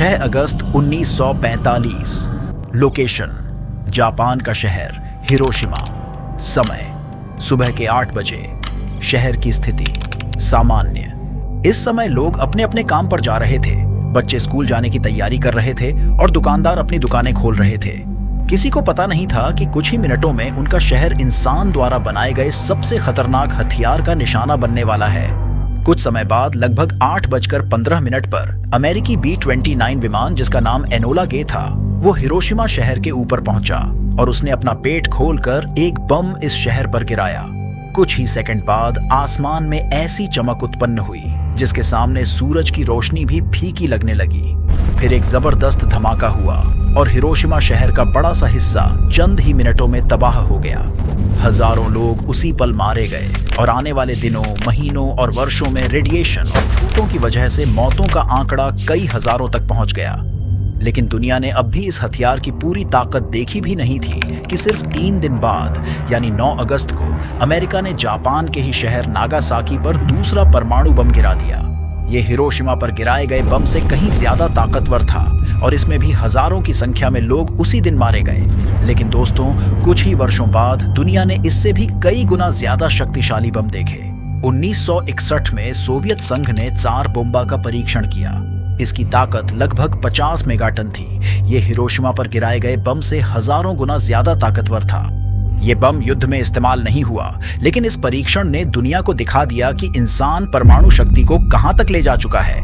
6 अगस्त 1945। Location Japan का शहर Hiroshima. समय सुबह के 8 बजे। शहर की स्थिति सामान्य। इस समय लोग अपने अपने काम पर जा रहे थे। बच्चे स्कूल जाने की तैयारी कर रहे थे और दुकानदार अपनी दुकानें खोल रहे थे। किसी को पता नहीं था कि कुछ ही मिनटों में उनका शहर इंसान द्वारा बनाए गए सबसे खतरनाक हथियार का निशाना बनने वाला है। कुछ समय बाद लगभग 8:15 पर अमेरिकी B-29 विमान, जिसका नाम एनोला गे था, वो हिरोशिमा शहर के ऊपर पहुंचा और उसने अपना पेट खोलकर एक बम इस शहर पर गिराया। कुछ ही सेकंड बाद आसमान में ऐसी चमक उत्पन्न हुई जिसके सामने सूरज की रोशनी भी फीकी लगने लगी। फिर एक जबरदस्त धमाका हुआ और हिरोशिमा शहर का बड़ा सा हिस्सा चंद ही मिनटों में तबाह हो गया। हजारों लोग उसी पल मारे गए और आने वाले दिनों, महीनों और वर्षों में रेडिएशन और फूटों की वजह से मौतों का आंकड़ा कई हजारों तक पहुंच गया। लेकिन दुनिया ने अब भी इस हथियार की पूरी ताकत देखी भी नहीं थी कि सिर्फ 3 दिन बाद यानी 9 अगस्त को अमेरिका ने जापान के ही शहर नागासाकी पर दूसरा परमाणु बम गिरा दिया। ये हिरोशिमा पर गिराए गए बम से कहीं ज्यादा ताकतवर था और इसमें भी हजारों की संख्या में लोग उसी दिन मारे गए। लेकिन दोस्तों, कुछ ही वर्षों बाद दुनिया ने इससे भी कई गुना ज्यादा शक्तिशाली बम देखे। 1961 में सोवियत संघ ने त्सार बोम्बा का परीक्षण किया। इसकी ताकत लगभग 50 मेगाटन थी। ये हिरोशिमा पर गिराए गए बम से हजारों गुना ज्यादा ताकतवर था। ये बम युद्ध में इस्तेमाल नहीं हुआ, लेकिन इस परीक्षण ने दुनिया को दिखा दिया कि इंसान परमाणु शक्ति को कहां तक ले जा चुका है।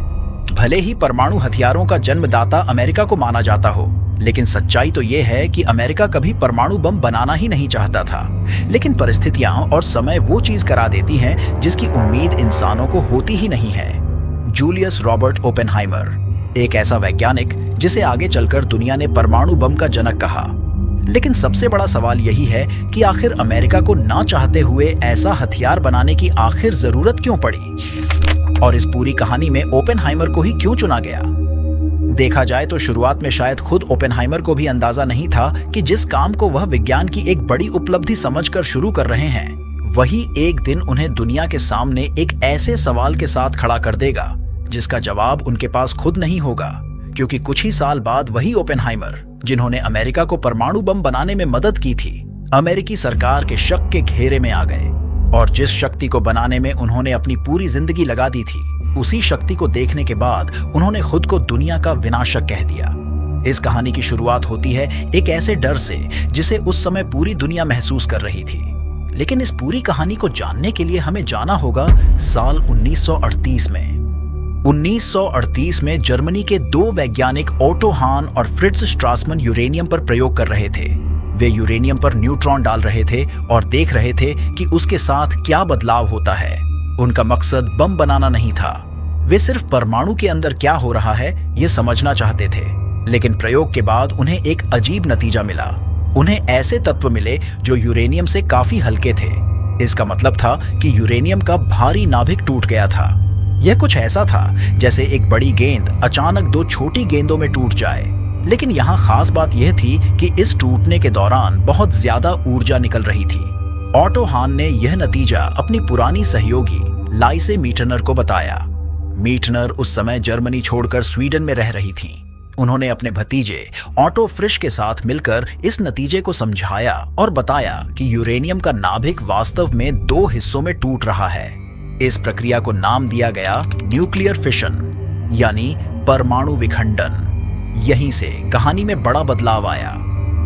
भले ही परमाणु हथियारों का जन्मदाता अमेरिका को माना जाता हो, लेकिन सच्चाई तो ये है कि अमेरिका कभी परमाणु बम बनाना ही नहीं चाहता था। लेकिन परिस्थितियां और समय वो चीज करा देती हैं जिसकी उम्मीद इंसानों को होती ही नहीं है। जूलियस रॉबर्ट ओपेनहाइमर, एक ऐसा वैज्ञानिक जिसे आगे चलकर दुनिया ने परमाणु बम का जनक कहा। लेकिन सबसे बड़ा सवाल यही है कि आखिर अमेरिका को ना चाहते हुए ऐसा हथियार बनाने की आखिर जरूरत क्यों पड़ी, और इस पूरी कहानी में ओपेनहाइमर को ही क्यों चुना गया। देखा जाए तो शुरुआत में शायद खुद ओपेनहाइमर को भी अंदाजा नहीं था कि जिस काम को वह विज्ञान की एक बड़ी उपलब्धि समझकर शुरू कर रहे हैं, वही एक दिन उन्हें दुनिया के सामने एक ऐसे सवाल के साथ खड़ा कर देगा जिसका जवाब उनके पास खुद नहीं होगा। क्योंकि कुछ ही साल बाद वही ओपेनहाइमर, जिन्होंने अमेरिका को परमाणु बम बनाने में मदद की थी, अमेरिकी सरकार के शक के घेरे में आ गए। और जिस शक्ति को बनाने में उन्होंने अपनी पूरी जिंदगी लगा दी थी, उसी शक्ति को देखने के बाद उन्होंने खुद को दुनिया का विनाशक कह दिया। इस कहानी की शुरुआत होती है एक ऐसे डर से जिसे उस समय पूरी दुनिया महसूस कर रही थी। लेकिन इस पूरी कहानी को जानने के लिए हमें जाना होगा साल 1938 में। 1938 में जर्मनी के 2 वैज्ञानिक ओटो हान और फ्रिट्ज स्ट्रासमन यूरेनियम पर प्रयोग कर रहे थे। वे यूरेनियम पर न्यूट्रॉन डाल रहे थे और देख रहे थे कि उसके साथ क्या बदलाव होता है। उनका मकसद बम बनाना नहीं था, वे सिर्फ परमाणु के अंदर क्या हो रहा है ये समझना चाहते थे। लेकिन प्रयोग के बाद उन्हें एक अजीब नतीजा मिला। उन्हें ऐसे तत्व मिले जो यूरेनियम से काफी हल्के थे। इसका मतलब था कि यूरेनियम का भारी नाभिक टूट गया था। यह कुछ ऐसा था जैसे एक बड़ी गेंद अचानक 2 छोटी गेंदों में टूट जाए। लेकिन यहाँ खास बात यह थी कि इस टूटने के दौरान बहुत ज्यादा ऊर्जा निकल रही थी। ओटो हान ने यह नतीजा अपनी पुरानी सहयोगी लाइसे मीटनर को बताया। मीटनर उस समय जर्मनी छोड़कर स्वीडन में रह रही थीं। उन्होंने अपने भतीजे ऑटो फ्रिश के साथ मिलकर इस नतीजे को समझाया और बताया कि यूरेनियम का नाभिक वास्तव में 2 हिस्सों में टूट रहा है। इस प्रक्रिया को नाम दिया गया न्यूक्लियर फिशन, यानी परमाणु विखंडन। यहीं से कहानी में बड़ा बदलाव आया।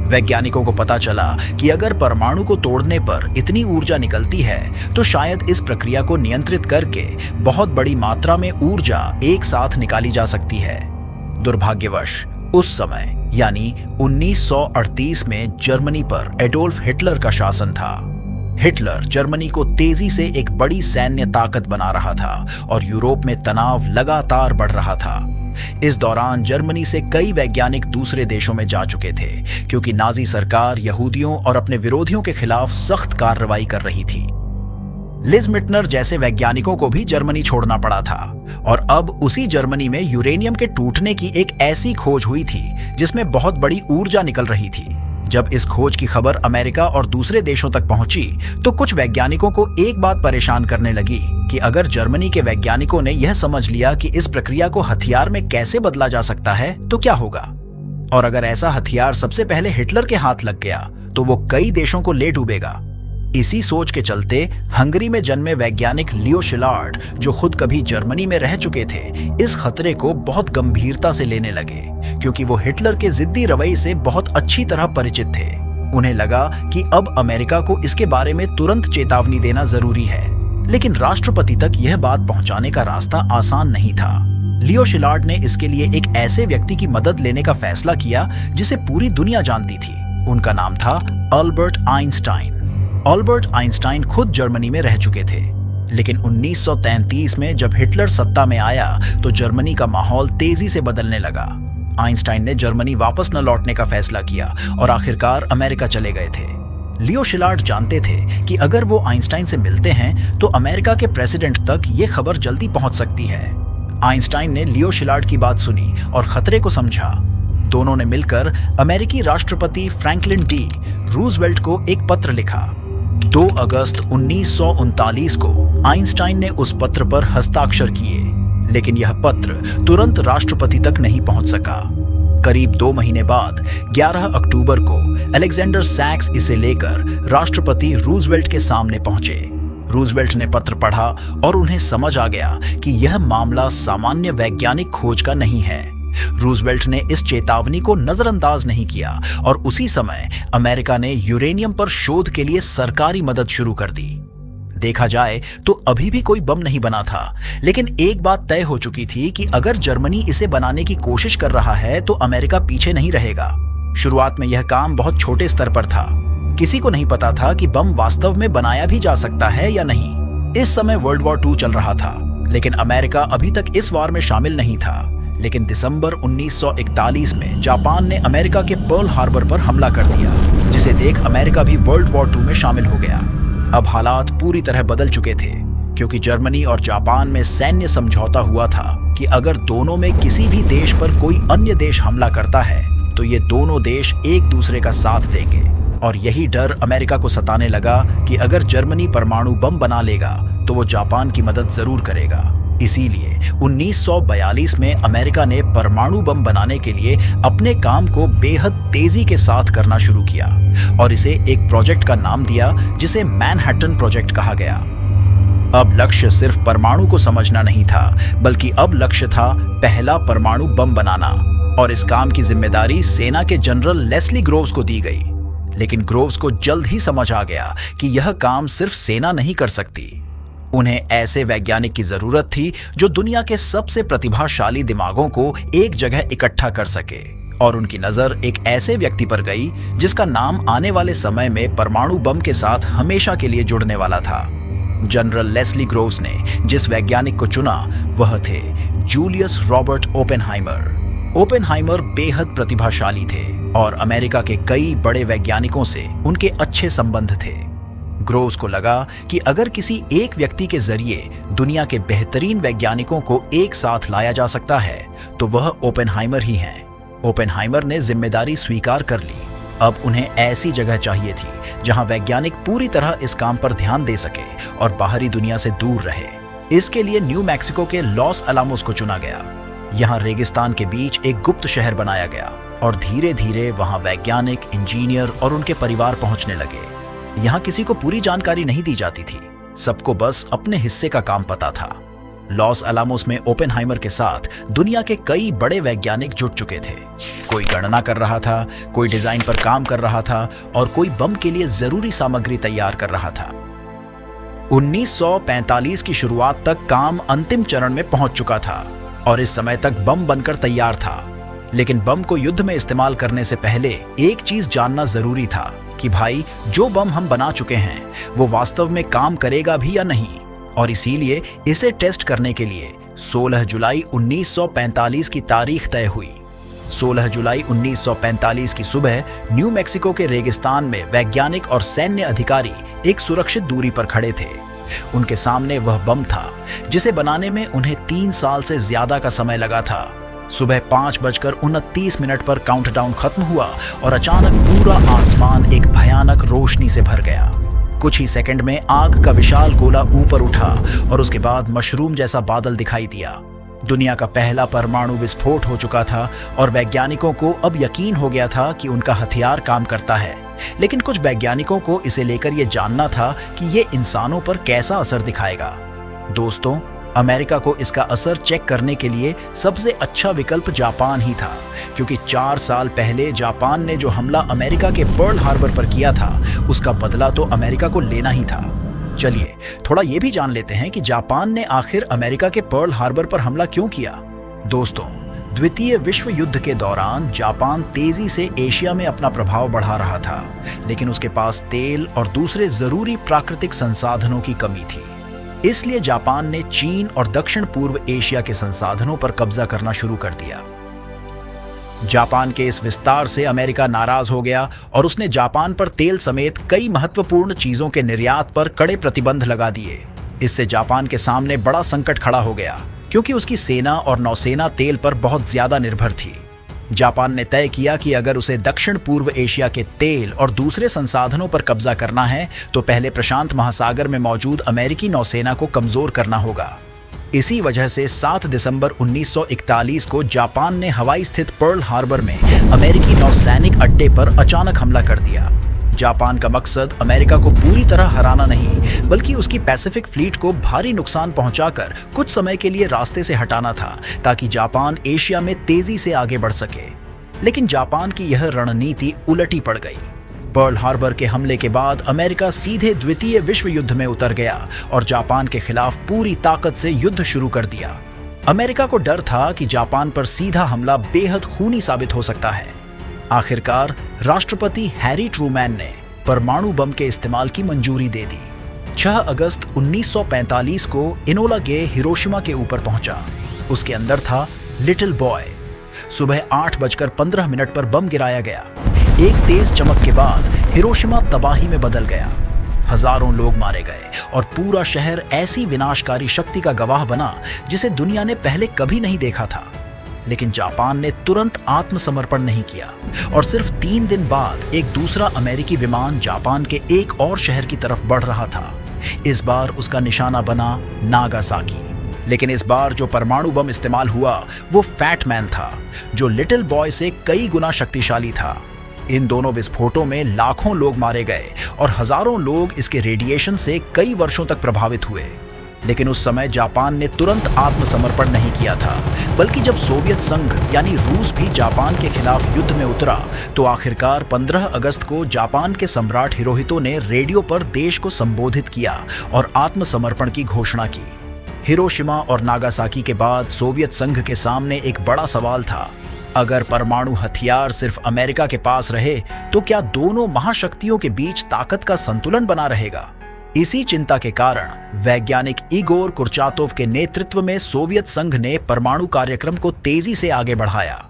वैज्ञानिकों को पता चला कि अगर परमाणु को तोड़ने पर इतनी ऊर्जा निकलती है तो शायद इस प्रक्रिया को नियंत्रित करके बहुत बड़ी मात्रा में ऊर्जा एक साथ निकाली जा सकती है। दुर्भाग्यवश उस समय यानी 1938 में जर्मनी पर एडोल्फ हिटलर का शासन था। हिटलर जर्मनी को तेजी से एक बड़ी सैन्य ताकत बना रहा था और यूरोप में तनाव लगातार बढ़ रहा था। इस दौरान जर्मनी से कई वैज्ञानिक दूसरे देशों में जा चुके थे क्योंकि नाजी सरकार यहूदियों और अपने विरोधियों के खिलाफ सख्त कार्रवाई कर रही थी। लिज मिटनर जैसे वैज्ञानिकों को भी जर्मनी छोड़ना पड़ा था और अब उसी जर्मनी में यूरेनियम के टूटने की एक ऐसी खोज हुई थी जिसमें बहुत बड़ी ऊर्जा निकल रही थी, जब इस खोज की खबर अमेरिका और दूसरे देशों तक पहुंची तो कुछ वैज्ञानिकों को एक बात परेशान करने लगी कि अगर जर्मनी के वैज्ञानिकों ने यह समझ लिया कि इस प्रक्रिया को हथियार में कैसे बदला जा सकता है तो क्या होगा, और अगर ऐसा हथियार सबसे पहले हिटलर के हाथ लग गया तो वो कई देशों को ले डूबेगा। इसी सोच के चलते हंगरी में जन्मे वैज्ञानिक लियो शिलार्ड, जो खुद कभी जर्मनी में रह चुके थे, इस खतरे को बहुत गंभीरता से लेने लगे, क्योंकि वो हिटलर के जिद्दी रवैये से बहुत अच्छी तरह परिचित थे। उन्हें लगा कि अब अमेरिका को इसके बारे में तुरंत चेतावनी देना जरूरी है, लेकिन राष्ट्रपति तक यह बात पहुंचाने का रास्ता आसान नहीं था। लियो शिलार्ड ने इसके लिए एक ऐसे व्यक्ति की मदद लेने का फैसला किया जिसे पूरी दुनिया जानती थी। उनका नाम था अल्बर्ट आइंस्टाइन। अल्बर्ट आइंस्टाइन खुद जर्मनी में रह चुके थे, लेकिन 1933 में जब हिटलर सत्ता में आया तो जर्मनी का माहौल तेजी से बदलने लगा। आइंस्टाइन ने जर्मनी वापस न लौटने का फैसला किया और आखिरकार अमेरिका चले गए थे। लियो शिलार्ड जानते थे कि अगर वो आइंस्टाइन से मिलते हैं तो अमेरिका के प्रेसिडेंट तक ये खबर जल्दी पहुंच सकती है। आइंस्टाइन ने लियो शिलार्ड की बात सुनी और खतरे को समझा। दोनों ने मिलकर अमेरिकी राष्ट्रपति फ्रैंकलिन डी रूजवेल्ट को एक पत्र लिखा। 2 अगस्त 1939 को आइंस्टाइन ने उस पत्र पर हस्ताक्षर किए, लेकिन यह पत्र तुरंत राष्ट्रपति तक नहीं पहुंच सका। करीब 2 महीने बाद 11 अक्टूबर को अलेक्जेंडर सैक्स इसे लेकर राष्ट्रपति रूजवेल्ट के सामने पहुंचे। रूजवेल्ट ने पत्र पढ़ा और उन्हें समझ आ गया कि यह मामला सामान्य वैज्ञानिक खोज का नहीं है। रूजवेल्ट ने इस चेतावनी को नजरअंदाज नहीं किया और उसी समय अमेरिका ने यूरेनियम पर शोध के लिए सरकारी मदद शुरू कर दी। देखा जाए तो अभी भी कोई बम नहीं बना था, लेकिन एक बात तय हो चुकी थी कि अगर जर्मनी इसे बनाने की कोशिश कर रहा है तो अमेरिका पीछे नहीं रहेगा। शुरुआत में यह काम बहुत छोटे स्तर पर था। किसी को नहीं पता था कि बम वास्तव में बनाया भी जा सकता है या नहीं। इस समय वर्ल्ड वॉर 2 चल रहा था, लेकिन अमेरिका अभी तक इस वार में शामिल नहीं था। लेकिन दिसंबर 1941 में जापान ने अमेरिका के पर्ल हार्बर पर हमला कर दिया, जिसे देख अमेरिका भी वर्ल्ड वॉर 2 में शामिल हो गया। अब हालात पूरी तरह बदल चुके थे, क्योंकि जर्मनी और जापान में सैन्य समझौता हुआ था कि अगर दोनों में किसी भी देश पर कोई अन्य देश हमला करता है तो ये दोनों देश एक दूसरे का साथ देंगे। और यही डर अमेरिका को सताने लगा कि अगर जर्मनी परमाणु बम बना लेगा तो वो जापान की मदद जरूर करेगा। इसीलिए 1942 में अमेरिका ने परमाणु बम बनाने के लिए अपने काम को बेहद तेजी के साथ करना शुरू किया और इसे एक प्रोजेक्ट का नाम दिया जिसे मैनहट्टन प्रोजेक्ट कहा गया। अब लक्ष्य सिर्फ परमाणु को समझना नहीं था, बल्कि अब लक्ष्य था पहला परमाणु बम बनाना, और इस काम की जिम्मेदारी सेना के जनरल लेस्ली ग्रोव्स को दी गई। लेकिन ग्रोव्स को जल्द ही समझ आ गया कि यह काम सिर्फ सेना नहीं कर सकती। उन्हें ऐसे वैज्ञानिक की जरूरत थी जो दुनिया के सबसे प्रतिभाशाली दिमागों को एक जगह इकट्ठा कर सके, और उनकी नजर एक ऐसे व्यक्ति पर गई जिसका नाम आने वाले समय में परमाणु बम के साथ हमेशा के लिए जुड़ने वाला था। जनरल लेस्ली ग्रोव्स ने जिस वैज्ञानिक को चुना वह थे जूलियस रॉबर्ट ओपेनहाइमर। ओपेनहाइमर बेहद प्रतिभाशाली थे और अमेरिका के कई बड़े वैज्ञानिकों से उनके अच्छे संबंध थे। ग्रोव्स को लगा कि अगर किसी एक व्यक्ति के जरिए दुनिया के बेहतरीन वैज्ञानिकों को एक साथ लाया जा सकता है तो वह ओपेनहाइमर ही हैं। ओपेनहाइमर ने जिम्मेदारी स्वीकार कर ली। अब उन्हें ऐसी जगह चाहिए थी जहां वैज्ञानिक पूरी तरह इस काम पर ध्यान दे सके और बाहरी दुनिया से दूर रहे। इसके लिए न्यू मैक्सिको के लॉस अलामोस को चुना गया। यहाँ रेगिस्तान के बीच एक गुप्त शहर बनाया गया और धीरे धीरे वहाँ वैज्ञानिक, इंजीनियर और उनके परिवार पहुंचने लगे। यहाँ किसी को पूरी जानकारी नहीं दी जाती थी, सबको बस अपने हिस्से का काम पता था। लॉस अलामोस में ओपेनहाइमर के साथ दुनिया के कई बड़े वैज्ञानिक जुट चुके थे। कोई गणना कर रहा था, कोई डिजाइन पर काम कर रहा था और कोई बम के लिए जरूरी सामग्री तैयार कर रहा था। 1945 की शुरुआत तक काम अंतिम चरण में पहुंच चुका था और इस समय तक बम बनकर तैयार था। लेकिन बम को युद्ध में इस्तेमाल करने से पहले एक चीज जानना जरूरी था कि भाई जो बम हम बना चुके हैं वो वास्तव में काम करेगा भी या नहीं। और इसीलिए इसे टेस्ट करने के लिए 16 जुलाई 1945 की तारीख तय हुई। 16 जुलाई 1945 की सुबह न्यू मैक्सिको के रेगिस्तान में वैज्ञानिक और सैन्य अधिकारी एक सुरक्षित दूरी पर खड़े थे। उनके सामने वह बम था जिसे बनाने में उन्हें 3 साल से ज्यादा का समय लगा था। सुबह 5:29 पर काउंटडाउन खत्म हुआ और अचानक पूरा आसमान एक भयानक रोशनी से भर गया। कुछ ही सेकंड में आग का विशाल गोला ऊपर उठा और उसके बाद मशरूम जैसा बादल दिखाई दिया। दुनिया का पहला परमाणु विस्फोट हो चुका था और वैज्ञानिकों को अब यकीन हो गया था कि उनका हथियार काम करता है। लेकिन कुछ वैज्ञानिकों को इसे लेकर यह जानना था कि ये इंसानों पर कैसा असर दिखाएगा। दोस्तों, अमेरिका को इसका असर चेक करने के लिए सबसे अच्छा विकल्प जापान ही था, क्योंकि 4 साल पहले जापान ने जो हमला अमेरिका के पर्ल हार्बर पर किया था, उसका बदला तो अमेरिका को लेना ही था। चलिए थोड़ा ये भी जान लेते हैं कि जापान ने आखिर अमेरिका के पर्ल हार्बर पर हमला क्यों किया। दोस्तों, द्वितीय विश्व युद्ध के दौरान जापान तेजी से एशिया में अपना प्रभाव बढ़ा रहा था, लेकिन उसके पास तेल और दूसरे जरूरी प्राकृतिक संसाधनों की कमी थी। इसलिए जापान ने चीन और दक्षिण पूर्व एशिया के संसाधनों पर कब्जा करना शुरू कर दिया। जापान के इस विस्तार से अमेरिका नाराज हो गया और उसने जापान पर तेल समेत कई महत्वपूर्ण चीजों के निर्यात पर कड़े प्रतिबंध लगा दिए। इससे जापान के सामने बड़ा संकट खड़ा हो गया, क्योंकि उसकी सेना और नौसेना तेल पर बहुत ज्यादा निर्भर थी। जापान ने तय किया कि अगर उसे दक्षिण पूर्व एशिया के तेल और दूसरे संसाधनों पर कब्जा करना है तो पहले प्रशांत महासागर में मौजूद अमेरिकी नौसेना को कमजोर करना होगा। इसी वजह से 7 दिसंबर 1941 को जापान ने हवाई स्थित पर्ल हार्बर में अमेरिकी नौसैनिक अड्डे पर अचानक हमला कर दिया। जापान का मकसद अमेरिका को पूरी तरह हराना नहीं, बल्कि उसकी पैसिफिक फ्लीट को भारी नुकसान पहुंचाकर कुछ समय के लिए रास्ते से हटाना था, ताकि जापान एशिया में तेजी से आगे बढ़ सके। लेकिन जापान की यह रणनीति उलटी पड़ गई। पर्ल हार्बर के हमले के बाद अमेरिका सीधे द्वितीय विश्व युद्ध में उतर गया और जापान के खिलाफ पूरी ताकत से युद्ध शुरू कर दिया। अमेरिका को डर था कि जापान पर सीधा हमला बेहद खूनी साबित हो सकता है। आखिरकार राष्ट्रपति हैरी ट्रूमैन ने परमाणु बम के इस्तेमाल की मंजूरी दे दी। 6 अगस्त 1945 को इनोला गे हिरोशिमा के ऊपर पहुंचा। उसके अंदर था लिटिल बॉय। सुबह 8:15 पर बम गिराया गया। एक तेज चमक के बाद हिरोशिमा तबाही में बदल गया। हजारों लोग मारे गए और पूरा शहर ऐसी विनाशकारी शक्ति का गवाह बना जिसे दुनिया ने पहले कभी नहीं देखा था। लेकिन जापान ने तुरंत आत्मसमर्पण नहीं किया और सिर्फ 3 दिन बाद एक दूसरा अमेरिकी विमान जापान के एक और शहर की तरफ बढ़ रहा था। इस बार उसका निशाना बना नागासाकी। लेकिन इस बार जो परमाणु बम इस्तेमाल हुआ वो फैट मैन था, जो लिटिल बॉय से कई गुना शक्तिशाली था। इन दोनों विस्फोटों में लाखों लोग मारे गए और हजारों लोग इसके रेडिएशन से कई वर्षों तक प्रभावित हुए। लेकिन उस समय जापान ने तुरंत आत्मसमर्पण नहीं किया था, बल्कि जब सोवियत संघ यानी रूस भी जापान के खिलाफ युद्ध में उतरा तो आखिरकार 15 अगस्त को जापान के सम्राट हिरोहितो ने रेडियो पर देश को संबोधित किया और आत्मसमर्पण की घोषणा की। हिरोशिमा और नागासाकी के बाद सोवियत संघ के सामने एक बड़ा सवाल था। अगर परमाणु हथियार सिर्फ अमेरिका के पास रहे तो क्या दोनों महाशक्तियों के बीच ताकत का संतुलन बना रहेगा? इसी चिंता के कारण वैज्ञानिक इगोर कुर्चातोव के नेतृत्व में सोवियत संघ ने परमाणु कार्यक्रम को तेजी से आगे बढ़ाया।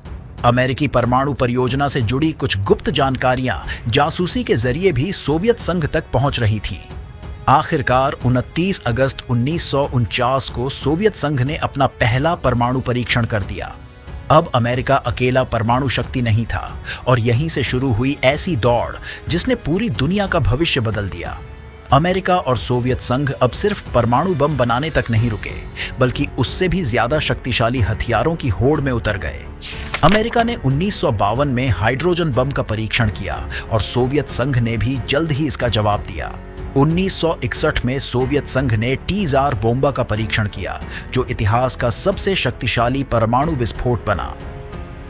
अमेरिकी परमाणु परियोजना से जुड़ी कुछ गुप्त जानकारियां जासूसी के जरिए भी सोवियत संघ तक पहुंच रही थीं। आखिरकार 29 अगस्त 1949 को सोवियत संघ ने अपना पहला परमाणु परीक्षण कर दिया। अब अमेरिका अकेला परमाणु शक्ति नहीं था और यहीं से शुरू हुई ऐसी दौड़ जिसने पूरी दुनिया का भविष्य बदल दिया। अमेरिका और सोवियत संघ अब सिर्फ परमाणु बम बनाने तक नहीं रुके, बल्कि उससे भी ज्यादा शक्तिशाली हथियारों की होड़ में उतर गए। अमेरिका ने 1952 में हाइड्रोजन बम का परीक्षण किया और सोवियत संघ ने भी जल्द ही इसका जवाब दिया। 1961 में सोवियत संघ ने टीज़ार बोम्बा का परीक्षण किया, जो इतिहास का सबसे शक्तिशाली परमाणु विस्फोट बना।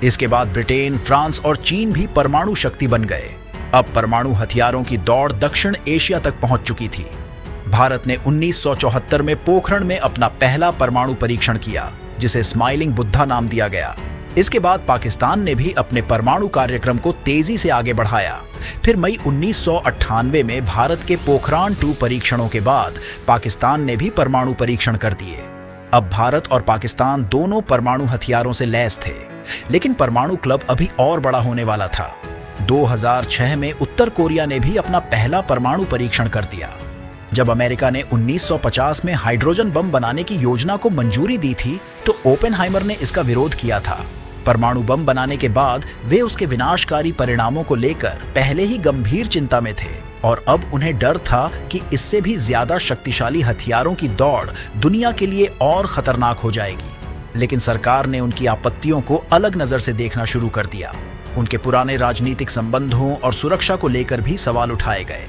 इसके बाद ब्रिटेन, फ्रांस और चीन भी परमाणु शक्ति बन गए। अब परमाणु हथियारों की दौड़ दक्षिण एशिया तक पहुंच चुकी थी। भारत ने 1974 में पोखरण में अपना पहला परमाणु परीक्षण किया, जिसे स्माइलिंग बुद्धा नाम दिया गया। इसके बाद पाकिस्तान ने भी अपने परमाणु कार्यक्रम को तेजी से आगे बढ़ाया। फिर मई 1998 में भारत के पोखरान 2 परीक्षणों के बाद पाकिस्तान ने भी परमाणु परीक्षण कर दिए। अब भारत और पाकिस्तान दोनों परमाणु हथियारों से लैस थे, लेकिन परमाणु क्लब अभी और बड़ा होने वाला था। 2006 में उत्तर कोरिया ने भी अपना पहला परमाणु परीक्षण कर दिया। जब अमेरिका ने 1950 में हाइड्रोजन बम बनाने की योजना को मंजूरी दी थी, तो ओपेनहाइमर ने इसका विरोध किया था। परमाणु बम बनाने के बाद वे उसके विनाशकारी परिणामों को लेकर पहले ही गंभीर चिंता में थे और अब उन्हें डर था कि इससे भी ज्यादा शक्तिशाली हथियारों की दौड़ दुनिया के लिए और खतरनाक हो जाएगी। लेकिन सरकार ने उनकी आपत्तियों को अलग नजर से देखना शुरू कर दिया। उनके पुराने राजनीतिक संबंधों और सुरक्षा को लेकर भी सवाल उठाए गए।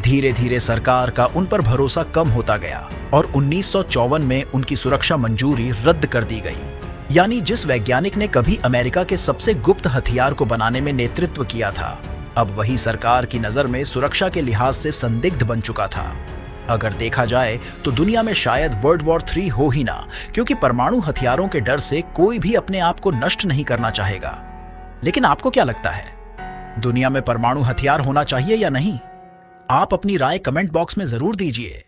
धीरे धीरे सरकार का उन पर भरोसा कम होता गया और 1954 में उनकी सुरक्षा मंजूरी रद्द कर दी गई। यानी जिस वैज्ञानिक ने कभी अमेरिका के सबसे गुप्त हथियार को बनाने में नेतृत्व किया था, अब वही सरकार की नजर में सुरक्षा के लिहाज से संदिग्ध बन चुका था। अगर देखा जाए तो दुनिया में शायद वर्ल्ड वॉर 3 हो ही ना, क्योंकि परमाणु हथियारों के डर से कोई भी अपने आप को नष्ट नहीं करना चाहेगा। लेकिन आपको क्या लगता है, दुनिया में परमाणु हथियार होना चाहिए या नहीं? आप अपनी राय कमेंट बॉक्स में जरूर दीजिए।